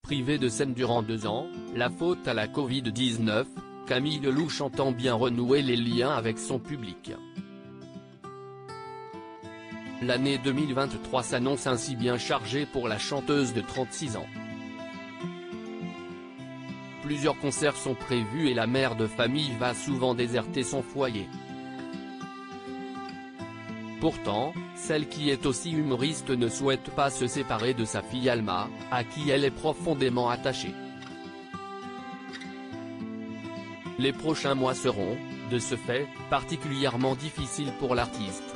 Privée de scène durant 2 ans, la faute à la Covid-19, Camille Lelouch entend bien renouer les liens avec son public. L'année 2023 s'annonce ainsi bien chargée pour la chanteuse de 36 ans. Plusieurs concerts sont prévus et la mère de famille va souvent déserter son foyer. Pourtant, celle qui est aussi humoriste ne souhaite pas se séparer de sa fille Alma, à qui elle est profondément attachée. Les prochains mois seront, de ce fait, particulièrement difficiles pour l'artiste.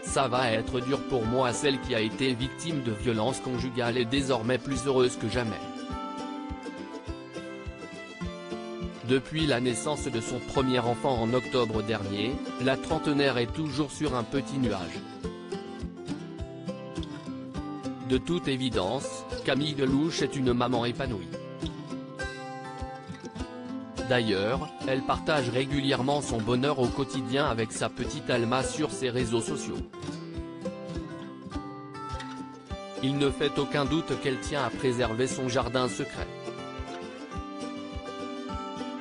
Ça va être dur pour moi. Celle qui a été victime de violences conjugales est désormais plus heureuse que jamais. Depuis la naissance de son premier enfant en octobre dernier, la trentenaire est toujours sur un petit nuage. De toute évidence, Camille Lelouch est une maman épanouie. D'ailleurs, elle partage régulièrement son bonheur au quotidien avec sa petite Alma sur ses réseaux sociaux. Il ne fait aucun doute qu'elle tient à préserver son jardin secret.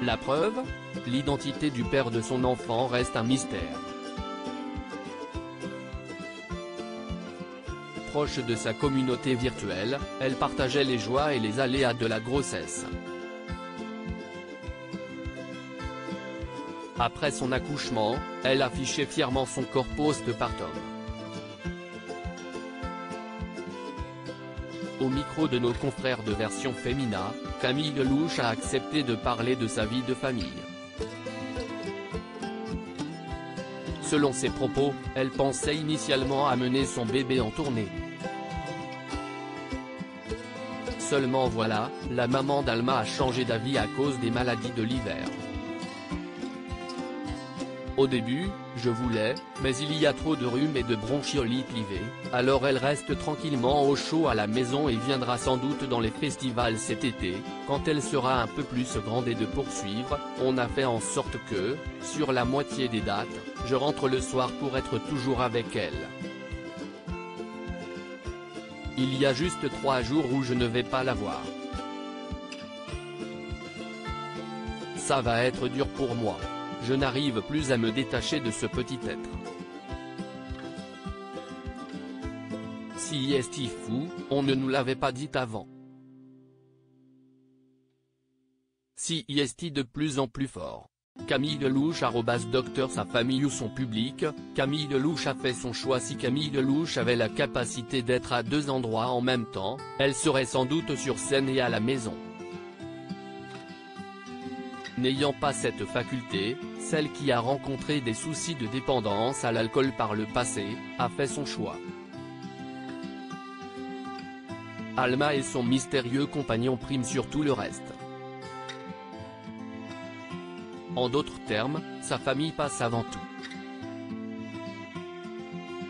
La preuve, l'identité du père de son enfant reste un mystère. Proche de sa communauté virtuelle, elle partageait les joies et les aléas de la grossesse. Après son accouchement, elle affichait fièrement son corps post-partum. Au micro de nos confrères de Version Femina, Camille Lelouch a accepté de parler de sa vie de famille. Selon ses propos, elle pensait initialement amener son bébé en tournée. Seulement voilà, la maman d'Alma a changé d'avis à cause des maladies de l'hiver. Au début, je voulais, mais il y a trop de rhume et de bronchiolite l'hiver, alors elle reste tranquillement au chaud à la maison et viendra sans doute dans les festivals cet été, quand elle sera un peu plus grande et de poursuivre. On a fait en sorte que, sur la moitié des dates, je rentre le soir pour être toujours avec elle. Il y a juste 3 jours où je ne vais pas la voir. Ça va être dur pour moi. Je n'arrive plus à me détacher de ce petit être. Si est fou, on ne nous l'avait pas dit avant. Si est de plus en plus fort. Camille Lelouch @Docteur sa famille ou son public, Camille Lelouch a fait son choix. Si Camille Lelouch avait la capacité d'être à 2 endroits en même temps, elle serait sans doute sur scène et à la maison. N'ayant pas cette faculté, celle qui a rencontré des soucis de dépendance à l'alcool par le passé, a fait son choix. Alma et son mystérieux compagnon priment sur tout le reste. En d'autres termes, sa famille passe avant tout.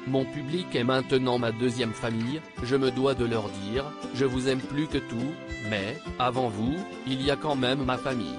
Mon public est maintenant ma deuxième famille, je me dois de leur dire, je vous aime plus que tout, mais, avant vous, il y a quand même ma famille.